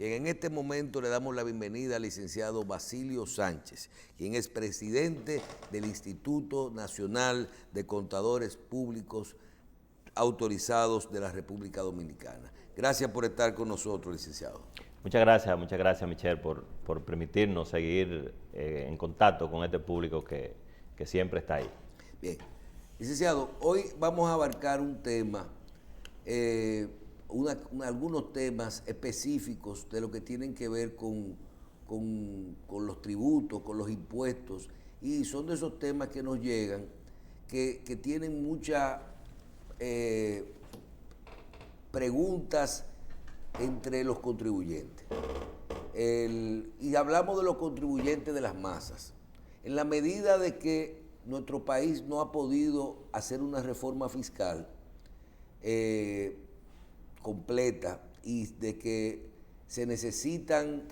Bien, en este momento le damos la bienvenida al licenciado Basilio Sánchez, quien es presidente del Instituto Nacional de Contadores Públicos Autorizados de la República Dominicana. Gracias por estar con nosotros, licenciado. Muchas gracias Michelle por permitirnos seguir en contacto con este público que siempre está ahí. Bien, licenciado, hoy vamos a abarcar un tema, algunos temas específicos de lo que tienen que ver con los tributos, con los impuestos, y son de esos temas que nos llegan, que tienen muchas preguntas entre los contribuyentes. Y hablamos de los contribuyentes de las masas. En la medida de que nuestro país no ha podido hacer una reforma fiscal completa y de que se necesitan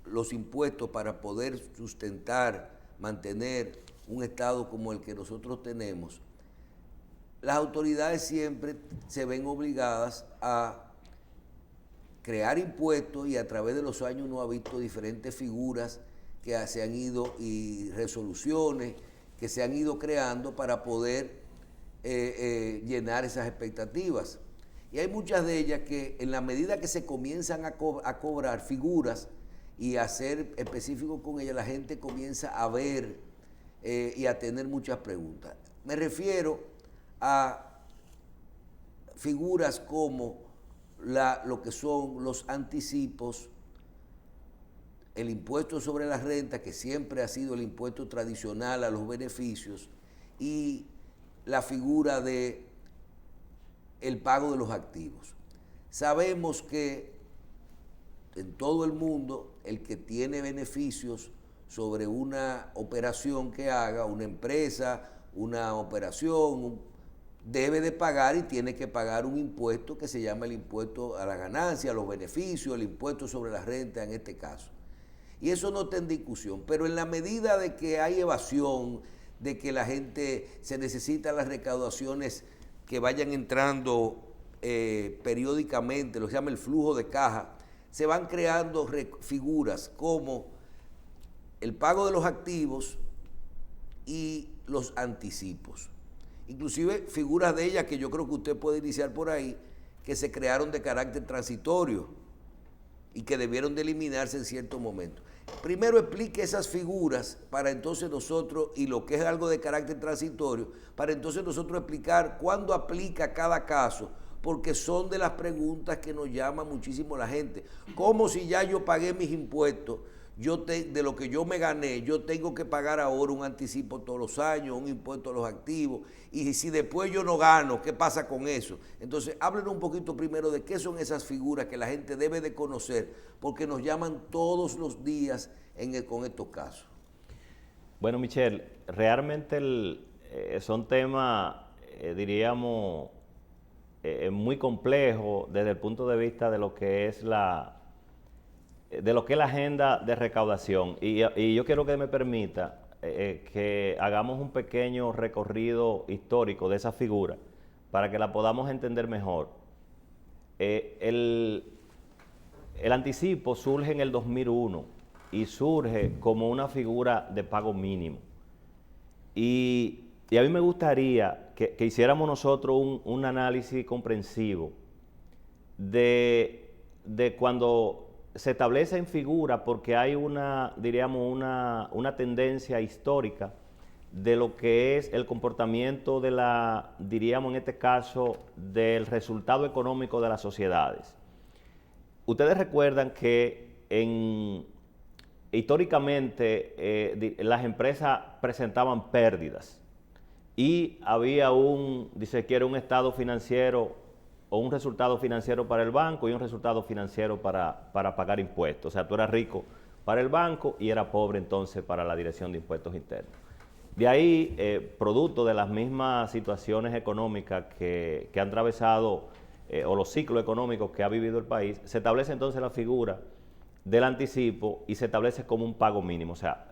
los impuestos para poder sustentar, mantener un Estado como el que nosotros tenemos, las autoridades siempre se ven obligadas a crear impuestos, y a través de los años uno ha visto diferentes figuras que se han ido y resoluciones que se han ido creando para poder llenar esas expectativas. Y hay muchas de ellas que en la medida que se comienzan a cobrar figuras y a ser específicos con ellas, la gente comienza a ver y a tener muchas preguntas. Me refiero a figuras como lo que son los anticipos, el impuesto sobre la renta, que siempre ha sido el impuesto tradicional a los beneficios, y la figura de el pago de los activos. Sabemos que en todo el mundo el que tiene beneficios sobre una operación que haga, una empresa, una operación, debe de pagar y tiene que pagar un impuesto que se llama el impuesto a la ganancia, a los beneficios, el impuesto sobre la renta en este caso. Y eso no está en discusión, pero en la medida de que hay evasión, de que la gente se necesita las recaudaciones que vayan entrando periódicamente, lo que se llama el flujo de caja, se van creando figuras como el pago de los activos y los anticipos. Inclusive figuras de ellas que yo creo que usted puede iniciar por ahí, que se crearon de carácter transitorio y que debieron de eliminarse en cierto momento. Primero explique esas figuras para entonces nosotros, y lo que es algo de carácter transitorio, para entonces nosotros explicar cuándo aplica cada caso, porque son de las preguntas que nos llama muchísimo la gente. ¿Cómo si ya yo pagué mis impuestos? De lo que yo me gané, yo tengo que pagar ahora un anticipo todos los años, un impuesto a los activos, y si después yo no gano, ¿qué pasa con eso? Entonces, háblenos un poquito primero de qué son esas figuras que la gente debe de conocer, porque nos llaman todos los días con estos casos. Bueno, Michelle, realmente son temas, diríamos, muy complejos desde el punto de vista de lo que es la agenda de recaudación, y yo quiero que me permita que hagamos un pequeño recorrido histórico de esa figura para que la podamos entender mejor. El anticipo surge en el 2001 y surge como una figura de pago mínimo, y a mí me gustaría que hiciéramos nosotros un análisis comprensivo de cuando se establece en figura, porque hay diríamos, una tendencia histórica de lo que es el comportamiento diríamos en este caso, del resultado económico de las sociedades. Ustedes recuerdan que históricamente las empresas presentaban pérdidas y había un estado financiero o un resultado financiero para el banco y un resultado financiero para pagar impuestos. O sea, tú eras rico para el banco y eras pobre entonces para la Dirección de Impuestos Internos. De ahí, producto de las mismas situaciones económicas que han atravesado, o los ciclos económicos que ha vivido el país, se establece entonces la figura del anticipo y se establece como un pago mínimo. O sea,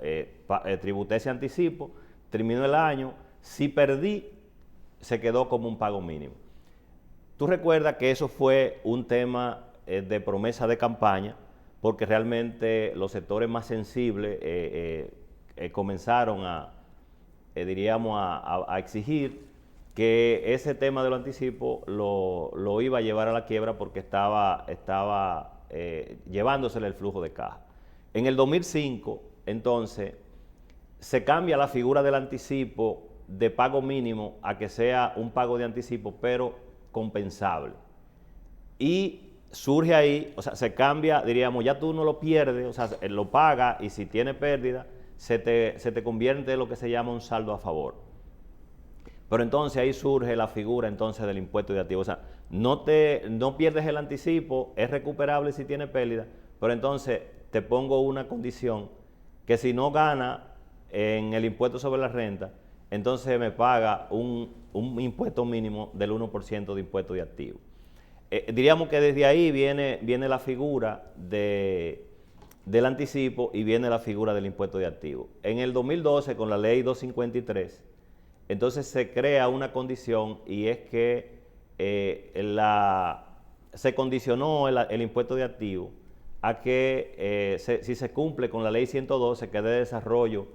tributé ese anticipo, terminó el año, si perdí, se quedó como un pago mínimo. Tú recuerdas que eso fue un tema de promesa de campaña porque realmente los sectores más sensibles comenzaron diríamos, a exigir que ese tema de los anticipos lo iba a llevar a la quiebra porque estaba llevándosele el flujo de caja. En el 2005, entonces, se cambia la figura del anticipo de pago mínimo a que sea un pago de anticipo, pero compensable. Y surge ahí, o sea, se cambia, diríamos, ya tú no lo pierdes, o sea, lo pagas y si tiene pérdida, se te convierte en lo que se llama un saldo a favor. Pero entonces ahí surge la figura entonces del impuesto de activo. O sea, no pierdes el anticipo, es recuperable si tiene pérdida, pero entonces te pongo una condición que si no gana en el impuesto sobre la renta, entonces me paga un impuesto mínimo del 1% de impuesto de activo. Diríamos que desde ahí viene la figura del anticipo y viene la figura del impuesto de activo. En el 2012, con la ley 253, entonces se crea una condición y es que se condicionó el impuesto de activo a que si se cumple con la ley 112, que es de desarrollo,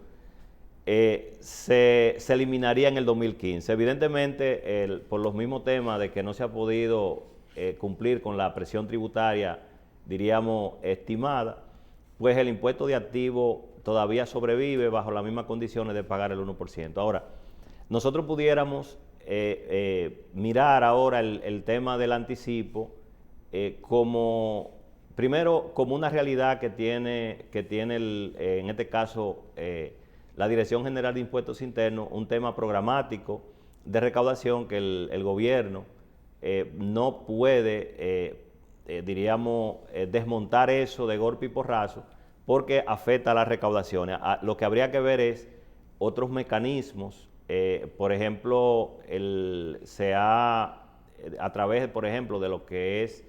se eliminaría en el 2015. Evidentemente, por los mismos temas de que no se ha podido cumplir con la presión tributaria, diríamos, estimada, pues el impuesto de activo todavía sobrevive bajo las mismas condiciones de pagar el 1%. Ahora, nosotros pudiéramos mirar ahora el tema del anticipo primero como una realidad que tiene en este caso la Dirección General de Impuestos Internos, un tema programático de recaudación que el gobierno no puede, diríamos, desmontar eso de golpe y porrazo porque afecta a las recaudaciones. Lo que habría que ver es otros mecanismos, por ejemplo, a través, por ejemplo, de lo que es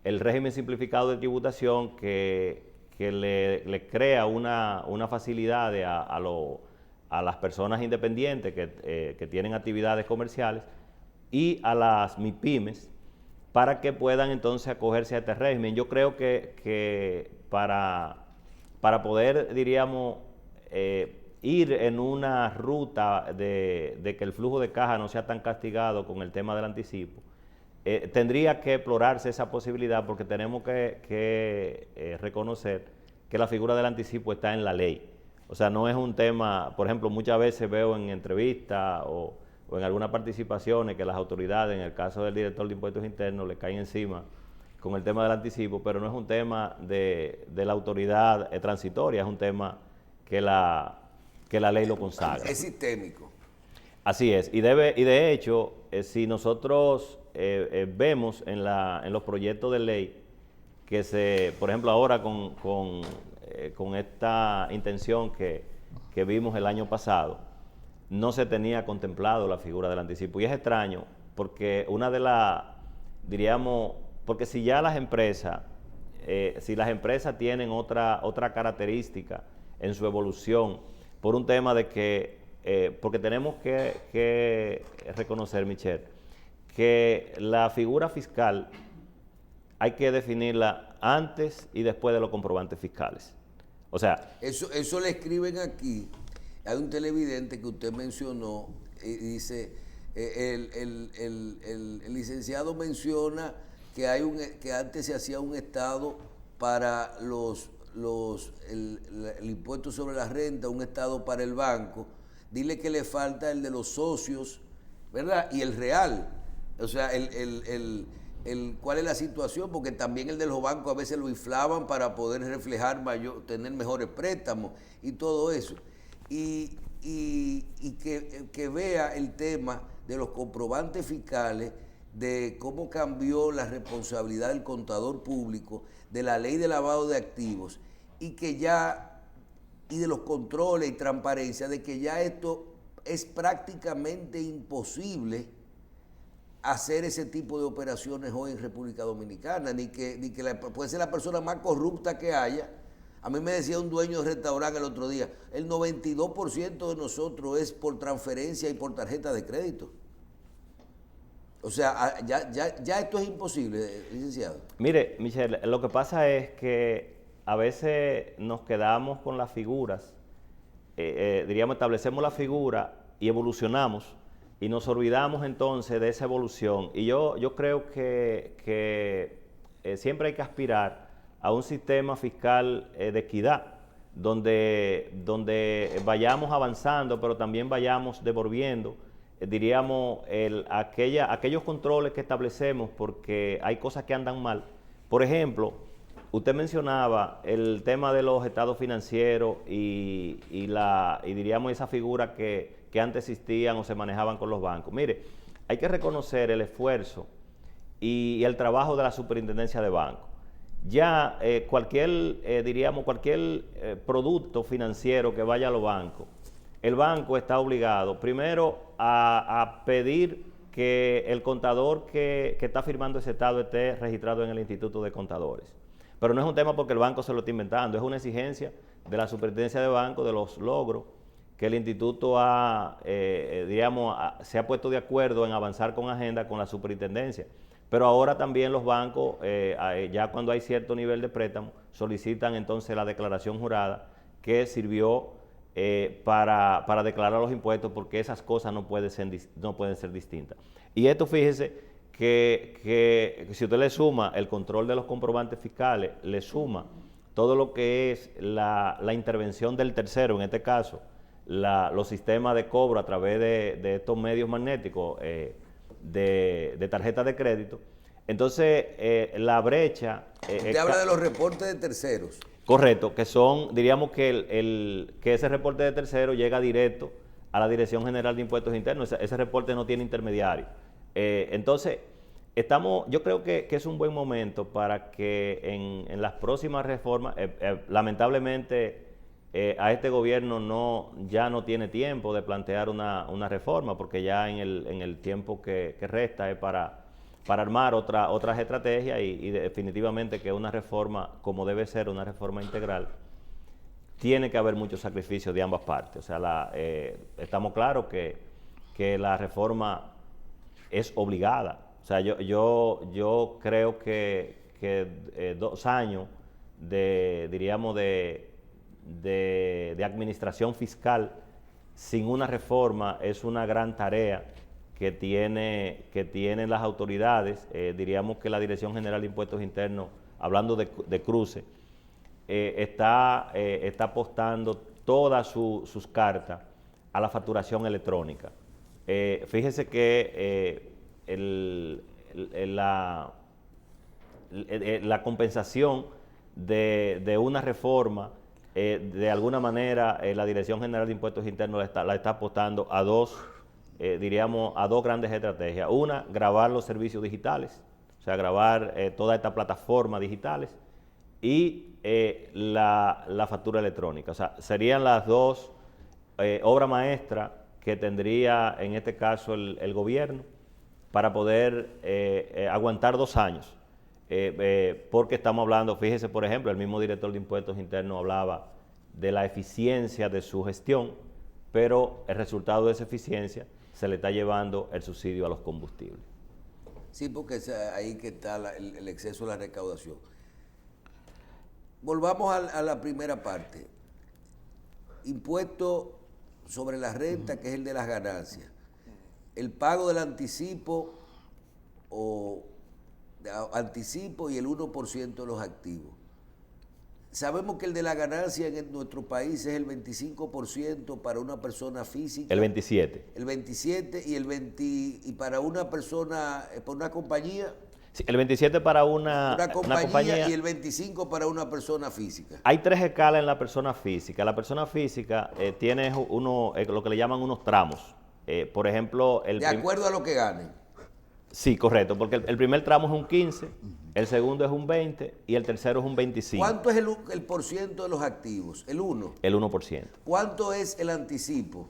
el régimen simplificado de tributación que le crea una facilidad a las personas independientes que tienen actividades comerciales y a las MIPYMES para que puedan entonces acogerse a este régimen. Yo creo que para poder, diríamos, ir en una ruta de que el flujo de caja no sea tan castigado con el tema del anticipo, tendría que explorarse esa posibilidad porque tenemos que reconocer que la figura del anticipo está en la ley. O sea, no es un tema, por ejemplo, muchas veces veo en entrevistas o en algunas participaciones que las autoridades, en el caso del director de impuestos internos, le caen encima con el tema del anticipo, pero no es un tema de la autoridad transitoria, es un tema que la ley lo consagra. Es sistémico. Así es, y de hecho, si nosotros vemos en los proyectos de ley que por ejemplo ahora con esta intención que vimos el año pasado, no se tenía contemplado la figura del anticipo. Y es extraño porque diríamos, porque si ya las empresas tienen otra característica en su evolución, por un tema de que, porque tenemos que reconocer, Michelle, que la figura fiscal hay que definirla antes y después de los comprobantes fiscales. O sea, eso le escriben aquí. Hay un televidente que usted mencionó y dice, el licenciado menciona que antes se hacía un estado para el impuesto sobre la renta, un estado para el banco. Dile que le falta el de los socios, ¿verdad? Y el real. O sea, ¿cuál es la situación? Porque también el de los bancos a veces lo inflaban para poder reflejar tener mejores préstamos y todo eso. Y que vea el tema de los comprobantes fiscales, de cómo cambió la responsabilidad del contador público, de la ley de lavado de activos, y de los controles y transparencia, de que ya esto es prácticamente imposible hacer ese tipo de operaciones hoy en República Dominicana, ni que puede ser la persona más corrupta que haya. A mí me decía un dueño de restaurante el otro día, el 92% de nosotros es por transferencia y por tarjeta de crédito. O sea, ya esto es imposible, licenciado. Mire, Michelle, lo que pasa es que a veces nos quedamos con las figuras, diríamos, establecemos la figura y evolucionamos y nos olvidamos entonces de esa evolución. Y yo creo que siempre hay que aspirar a un sistema fiscal de equidad, donde vayamos avanzando, pero también vayamos devolviendo, diríamos, aquellos controles que establecemos, porque hay cosas que andan mal. Por ejemplo, usted mencionaba el tema de los estados financieros y diríamos esa figura que antes existían o se manejaban con los bancos. Mire, hay que reconocer el esfuerzo y el trabajo de la superintendencia de bancos. Ya cualquier producto financiero que vaya a los bancos, el banco está obligado primero a pedir que el contador que está firmando ese estado esté registrado en el Instituto de Contadores. Pero no es un tema porque el banco se lo está inventando, es una exigencia de la superintendencia de bancos, de los logros que el instituto se ha puesto de acuerdo en avanzar con agenda con la superintendencia. Pero ahora también los bancos, ya cuando hay cierto nivel de préstamo, solicitan entonces la declaración jurada que sirvió para declarar los impuestos, porque esas cosas no pueden ser distintas. Y esto, fíjese, que si usted le suma el control de los comprobantes fiscales, le suma todo lo que es la intervención del tercero, en este caso, los sistemas de cobro a través de estos medios magnéticos, de tarjetas de crédito. Entonces, la brecha... Usted habla de los reportes de terceros. Correcto, que son, diríamos que ese reporte de terceros llega directo a la Dirección General de Impuestos Internos. Ese reporte no tiene intermediario. Entonces, yo creo que es un buen momento para que en las próximas reformas, lamentablemente a este gobierno ya no tiene tiempo de plantear una reforma, porque ya en el tiempo que resta es para armar otras estrategias y definitivamente que una reforma, como debe ser una reforma integral, tiene que haber mucho sacrificio de ambas partes. O sea, estamos claros que la reforma es obligada. O sea, yo creo que 2 años de administración fiscal sin una reforma es una gran tarea que tienen las autoridades. Diríamos que la Dirección General de Impuestos Internos, hablando de cruce, está apostando todas sus cartas a la facturación electrónica. Fíjese que la compensación de una reforma, de alguna manera la Dirección General de Impuestos Internos la está apostando a dos grandes estrategias. Una, grabar los servicios digitales, o sea, grabar todas estas plataformas digitales, y la factura electrónica. O sea, serían las dos obras maestras que tendría en este caso el gobierno para poder aguantar 2 años. Porque estamos hablando, fíjese, por ejemplo, el mismo director de Impuestos Internos hablaba de la eficiencia de su gestión, pero el resultado de esa eficiencia se le está llevando el subsidio a los combustibles. Sí, porque es ahí que está el exceso de la recaudación. Volvamos a la primera parte. Impuesto sobre la renta, que es el de las ganancias. El pago del anticipo y el 1% de los activos. Sabemos que el de la ganancia en nuestro país es el 25% para una persona física. El 27%. El 27% y para una persona, para una compañía. Sí, el 27% para una compañía y el 25% para una persona física. Hay 3 escalas en la persona física. La persona física tiene lo que le llaman unos tramos. Por ejemplo, de acuerdo a lo que ganen. Sí, correcto, porque el primer tramo es un 15%, el segundo es un 20% y el tercero es un 25%. ¿Cuánto es el porciento de los activos? ¿El 1%? El 1%. ¿Cuánto es el anticipo?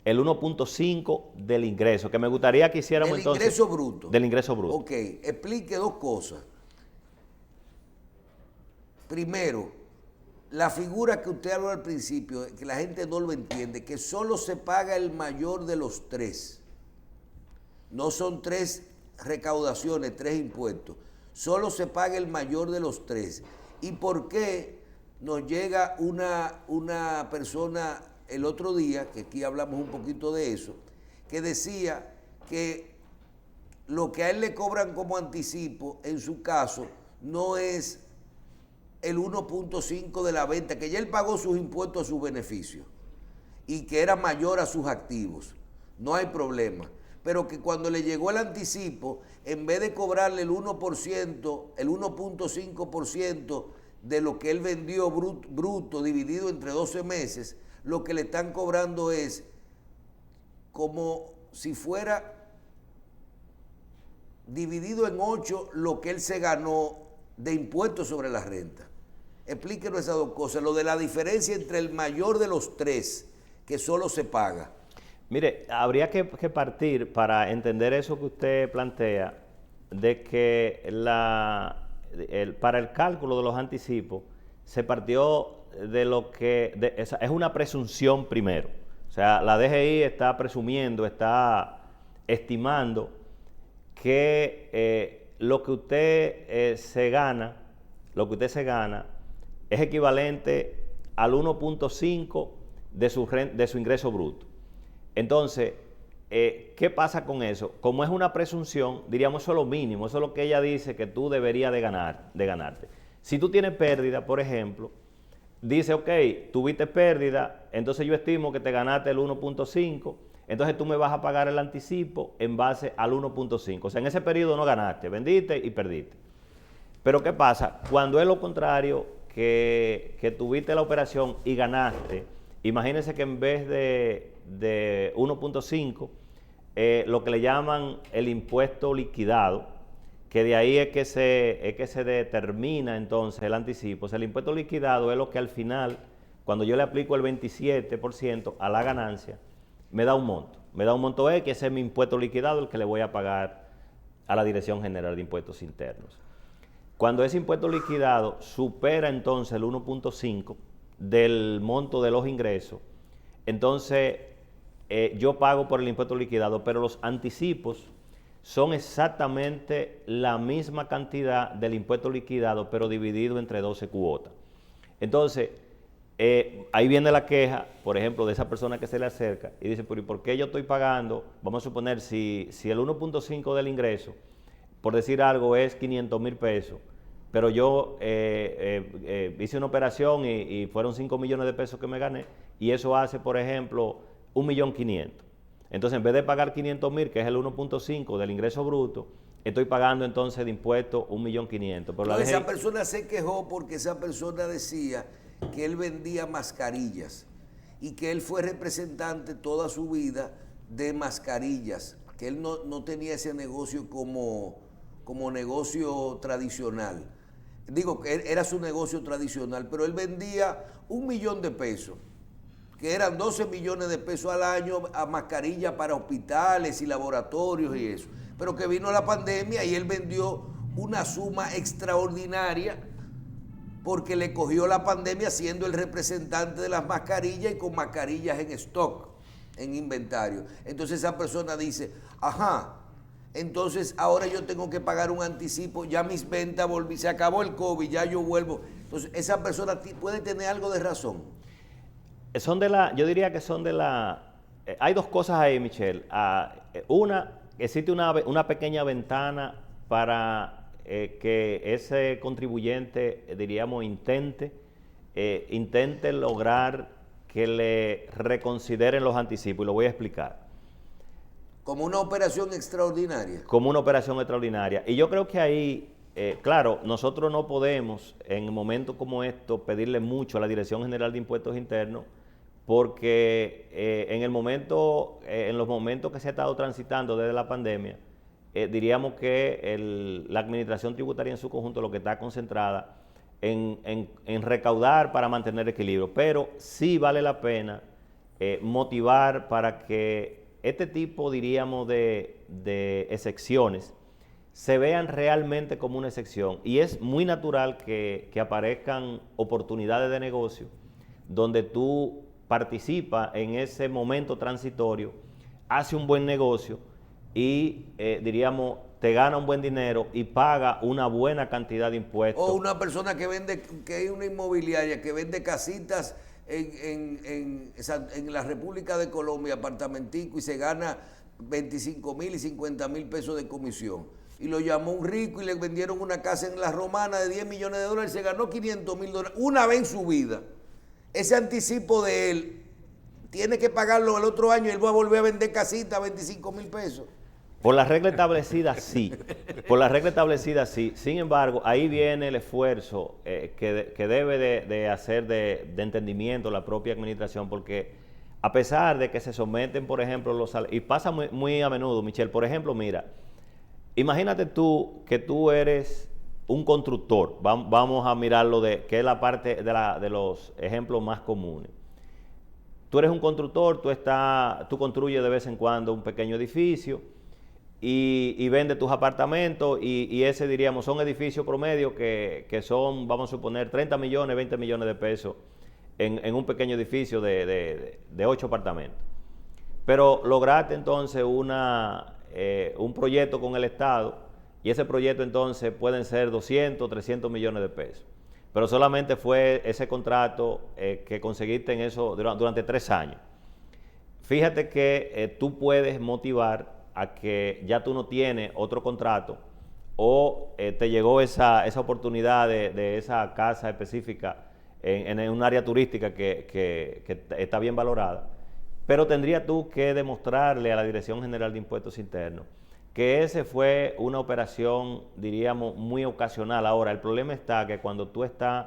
El 1.5% del ingreso, que me gustaría que hiciéramos entonces... ¿Del ingreso bruto? Del ingreso bruto. Ok, explique 2 cosas. Primero, la figura que usted habló al principio, que la gente no lo entiende, que solo se paga el mayor de los 3. No son 3 recaudaciones, 3 impuestos. Solo se paga el mayor de los 3. ¿Y por qué nos llega una persona el otro día, que aquí hablamos un poquito de eso, que decía que lo que a él le cobran como anticipo, en su caso, no es el 1.5 de la venta, que ya él pagó sus impuestos a sus beneficios y que era mayor a sus activos. No hay problema. Pero que cuando le llegó el anticipo, en vez de cobrarle el 1%, el 1.5% de lo que él vendió bruto dividido entre 12 meses, lo que le están cobrando es como si fuera dividido en 8 lo que él se ganó de impuestos sobre la renta. Explíquenos esas dos cosas, lo de la diferencia entre el mayor de los tres, que solo se paga. Mire, habría que partir para entender eso que usted plantea, de que para el cálculo de los anticipos se partió de lo que es una presunción primero. O sea, la DGI está presumiendo, está estimando que lo que usted se gana es equivalente al 1.5 de su ingreso bruto. Entonces, ¿qué pasa con eso? Como es una presunción, diríamos eso es lo mínimo, eso es lo que ella dice que tú deberías de ganarte. Si tú tienes pérdida, por ejemplo, dice, ok, tuviste pérdida, entonces yo estimo que te ganaste el 1.5, entonces tú me vas a pagar el anticipo en base al 1.5. O sea, en ese periodo no ganaste, vendiste y perdiste. Pero ¿qué pasa? Cuando es lo contrario, que tuviste la operación y ganaste, imagínense que en vez de 1.5, lo que le llaman el impuesto liquidado, que de ahí es que se determina entonces el anticipo. O sea, el impuesto liquidado es lo que al final, cuando yo le aplico el 27% a la ganancia, me da un monto. Me da un monto que ese es mi impuesto liquidado, el que le voy a pagar a la Dirección General de Impuestos Internos. Cuando ese impuesto liquidado supera entonces el 1.5 del monto de los ingresos, entonces yo pago por el impuesto liquidado, pero los anticipos son exactamente la misma cantidad del impuesto liquidado, pero dividido entre 12 cuotas. Entonces, ahí viene la queja, por ejemplo, de esa persona que se le acerca y dice, pero ¿y por qué yo estoy pagando? Vamos a suponer, si el 1.5 del ingreso, por decir algo, es 500,000 pesos, pero yo hice una operación y fueron 5 millones de pesos que me gané, y eso hace, por ejemplo, 1.500.000. Entonces, en vez de pagar 500,000, que es el 1.5 del ingreso bruto, estoy pagando entonces de impuestos 1.500.000. Pero esa persona se quejó porque esa persona decía que él vendía mascarillas y que él fue representante toda su vida de mascarillas, que él no tenía ese negocio como negocio tradicional. Digo, que era su negocio tradicional, pero él vendía 1 millón de pesos, que eran 12 millones de pesos al año a mascarillas para hospitales y laboratorios y eso. Pero que vino la pandemia y él vendió una suma extraordinaria porque le cogió la pandemia siendo el representante de las mascarillas y con mascarillas en stock, en inventario. Entonces esa persona dice, ajá, entonces ahora yo tengo que pagar un anticipo, ya mis ventas se acabó el COVID, ya yo vuelvo. Entonces esa persona puede tener algo de razón. Yo diría que hay dos cosas ahí, Michelle. Una, existe una pequeña ventana para que ese contribuyente, diríamos, intente lograr que le reconsideren los anticipos, y lo voy a explicar. Como una operación extraordinaria. Como una operación extraordinaria. Y yo creo que ahí, claro, nosotros no podemos en momentos como estos pedirle mucho a la Dirección General de Impuestos Internos, porque en los momentos que se ha estado transitando desde la pandemia, diríamos que la administración tributaria en su conjunto lo que está concentrada en recaudar para mantener equilibrio, pero sí vale la pena motivar para que este tipo, diríamos, de excepciones se vean realmente como una excepción, y es muy natural que aparezcan oportunidades de negocio donde tú participas en ese momento transitorio, hace un buen negocio y, diríamos, te gana un buen dinero y paga una buena cantidad de impuestos. O una persona que vende, que hay una inmobiliaria que vende casitas en la República de Colombia, apartamentico, y se gana 25,000 y 50,000 pesos de comisión. Y lo llamó un rico y le vendieron una casa en La Romana de 10 millones de dólares y se ganó 500,000 dólares una vez en su vida. Ese anticipo de él tiene que pagarlo el otro año y él va a volver a vender casita a 25,000 pesos. Por la regla establecida, sí. Por la regla establecida, sí. Sin embargo, ahí viene el esfuerzo que debe de hacer de entendimiento la propia administración, porque a pesar de que se someten, por ejemplo, y pasa muy a menudo, Michelle, por ejemplo, mira, imagínate tú que tú eres un constructor, vamos a mirarlo que es la parte de los ejemplos más comunes. Tú eres un constructor, tú construyes de vez en cuando un pequeño edificio, y vende tus apartamentos y ese, diríamos, son edificios promedio que son, vamos a suponer, 30 millones, 20 millones de pesos en un pequeño edificio de 8 apartamentos. Pero lograste entonces un proyecto con el Estado y ese proyecto entonces pueden ser 200, 300 millones de pesos. Pero solamente fue ese contrato que conseguiste en eso durante 3 años. Fíjate que tú puedes motivar a que ya tú no tienes otro contrato o te llegó esa oportunidad de esa casa específica en un área turística que está bien valorada, pero tendría tú que demostrarle a la Dirección General de Impuestos Internos que ese fue una operación, diríamos, muy ocasional. Ahora, el problema está que cuando tú estás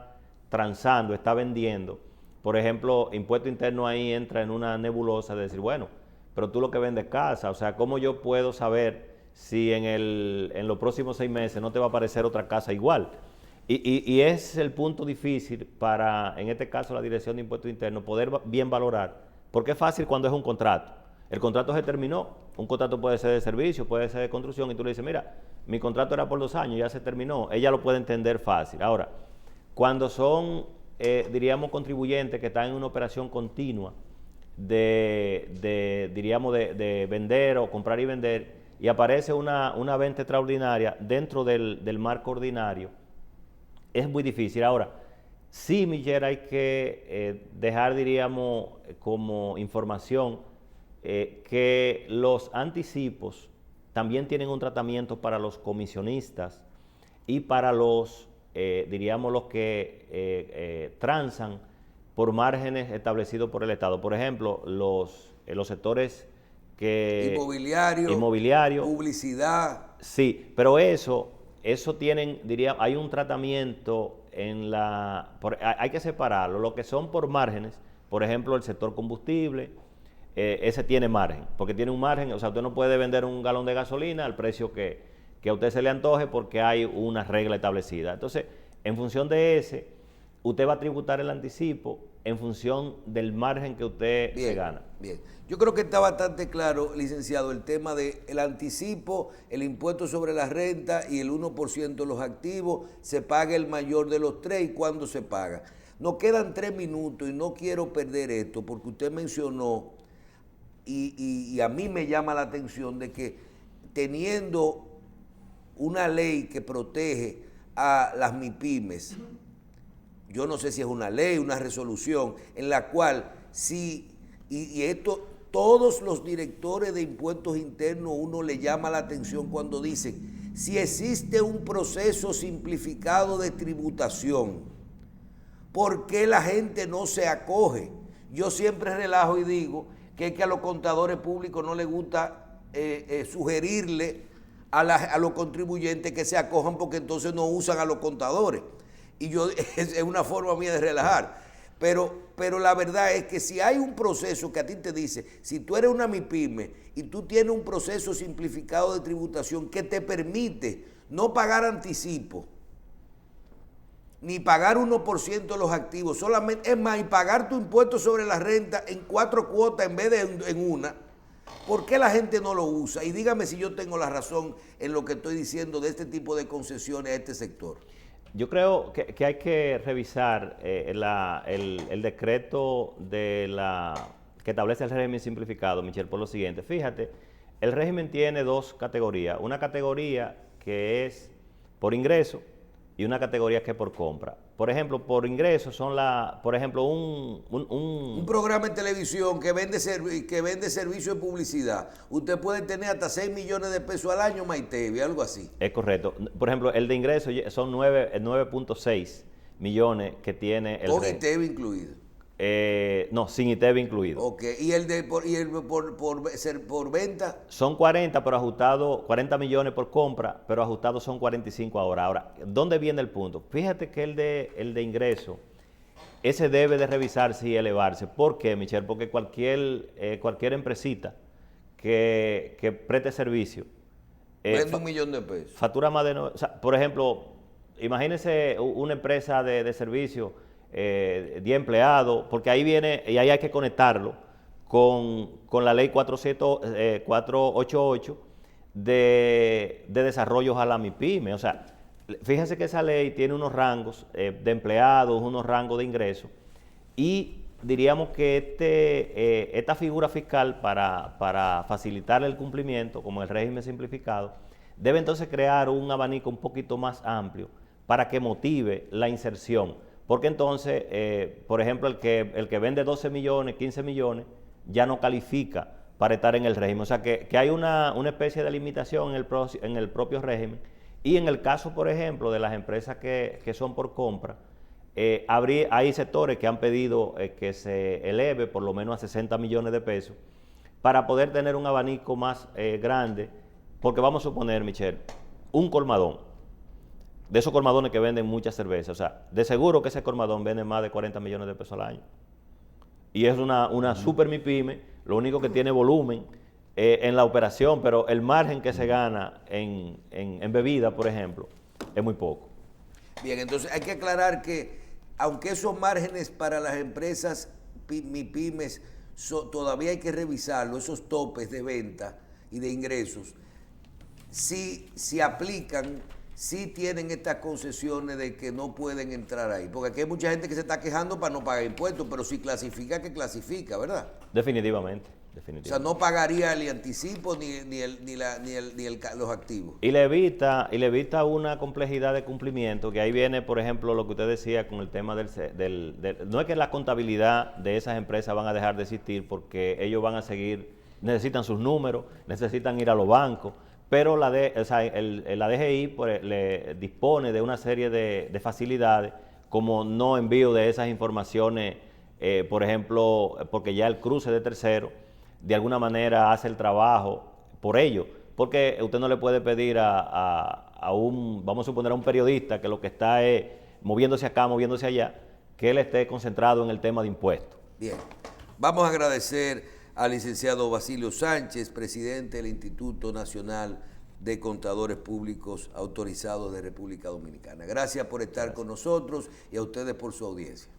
transando, estás vendiendo, por ejemplo, impuesto interno ahí entra en una nebulosa de decir, bueno, pero tú lo que vendes casa, o sea, ¿cómo yo puedo saber si en los próximos 6 meses no te va a aparecer otra casa igual? Y es el punto difícil para, en este caso, la Dirección de Impuestos Internos, poder bien valorar, porque es fácil cuando es un contrato. El contrato se terminó, un contrato puede ser de servicio, puede ser de construcción, y tú le dices, mira, mi contrato era por 2 años, ya se terminó, ella lo puede entender fácil. Ahora, cuando son, diríamos, contribuyentes que están en una operación continua, diríamos, de vender o comprar y vender, y aparece una venta extraordinaria dentro del marco ordinario, es muy difícil. Ahora, sí, Miguel, hay que dejar, diríamos, como información que los anticipos también tienen un tratamiento para los comisionistas y para los, diríamos, los que transan por márgenes establecidos por el Estado. Por ejemplo, los sectores inmobiliario, publicidad. Sí, pero eso tienen, hay un tratamiento hay que separarlo. Lo que son por márgenes, por ejemplo, el sector combustible, ese tiene margen, porque tiene un margen, o sea, usted no puede vender un galón de gasolina al precio que a usted se le antoje porque hay una regla establecida. Entonces, en función de ese, usted va a tributar el anticipo en función del margen que usted se gana. Bien, yo creo que está bastante claro, licenciado, el tema del anticipo, el impuesto sobre la renta y el 1% de los activos, se paga el mayor de los 3 y cuándo se paga. Nos quedan 3 minutos y no quiero perder esto porque usted mencionó y a mí me llama la atención de que teniendo una ley que protege a las MIPYMES, yo no sé si es una ley, una resolución, en la cual esto, todos los directores de impuestos internos, uno le llama la atención cuando dicen, si existe un proceso simplificado de tributación, ¿por qué la gente no se acoge? Yo siempre relajo y digo que es que a los contadores públicos no les gusta sugerirle a los contribuyentes que se acojan porque entonces no usan a los contadores. Y es una forma mía de relajar. Pero la verdad es que si hay un proceso que a ti te dice, si tú eres una MIPYME y tú tienes un proceso simplificado de tributación que te permite no pagar anticipo, ni pagar 1% de los activos, solamente, es más, y pagar tu impuesto sobre la renta en 4 cuotas en vez de en una, ¿por qué la gente no lo usa? Y dígame si yo tengo la razón en lo que estoy diciendo de este tipo de concesiones a este sector. Yo creo que hay que revisar el decreto que establece el régimen simplificado, Michelle, por lo siguiente. Fíjate, El régimen tiene dos categorías. Una categoría que es por ingreso y una categoría que es por compra. Por ejemplo, por ingreso son por ejemplo, un programa en televisión que vende servicio de publicidad. Usted puede tener hasta 6 millones de pesos al año, Maitevi, algo así. Es correcto. Por ejemplo, el de ingreso son 9.6 millones que tiene el Con régimen. ITEVI incluido. No, sin ITEVI incluido. Ok, y el por venta. Son 40, pero ajustado, 40 millones por compra, pero ajustados son 45 ahora. Ahora, ¿dónde viene el punto? Fíjate que el de ingreso, ese debe de revisarse y elevarse. ¿Por qué, Michelle? Porque cualquier empresita que preste servicio Vende 1 millón de pesos. factura más de... O sea, por ejemplo, imagínense una empresa de servicio, 10 empleados, porque ahí viene, y ahí hay que conectarlo con la ley 488 de desarrollo a la MIPYME. O sea, fíjense que esa ley tiene unos rangos de empleados, unos rangos de ingresos, y diríamos que esta figura fiscal para facilitar el cumplimiento, como el régimen simplificado, debe entonces crear un abanico un poquito más amplio para que motive la inserción. Porque entonces, por ejemplo, el que vende 12 millones, 15 millones, ya no califica para estar en el régimen. O sea, que hay una especie de limitación en el propio régimen. Y en el caso, por ejemplo, de las empresas que son por compra, hay sectores que han pedido que se eleve por lo menos a 60 millones de pesos para poder tener un abanico más grande. Porque vamos a suponer, Michelle, un colmadón. De esos colmadones que venden mucha cerveza. O sea, de seguro que ese colmadón vende más de 40 millones de pesos al año. Y es una super MIPYME, lo único que tiene volumen en la operación, pero el margen que se gana en bebida, por ejemplo, es muy poco. Bien, entonces hay que aclarar que, aunque esos márgenes para las empresas MIPYMES todavía hay que revisarlo, esos topes de venta y de ingresos, sí se aplican. Sí tienen estas concesiones de que no pueden entrar ahí. Porque aquí hay mucha gente que se está quejando para no pagar impuestos, pero si clasifica, que clasifica, ¿verdad? Definitivamente. O sea, no pagaría el anticipo ni los activos. Y le evita una complejidad de cumplimiento, que ahí viene, por ejemplo, lo que usted decía con el tema no es que la contabilidad de esas empresas van a dejar de existir, porque ellos van a seguir, necesitan sus números, necesitan ir a los bancos, pero la DGI pues, le dispone de una serie de facilidades, como no envío de esas informaciones, por ejemplo, porque ya el cruce de tercero de alguna manera hace el trabajo por ello, porque usted no le puede pedir vamos a suponer, a un periodista que lo que está es moviéndose acá, moviéndose allá, que él esté concentrado en el tema de impuestos. Bien, vamos a agradecer al licenciado Basilio Sánchez, presidente del Instituto Nacional de Contadores Públicos Autorizados de República Dominicana. Gracias por estar con nosotros y a ustedes por su audiencia.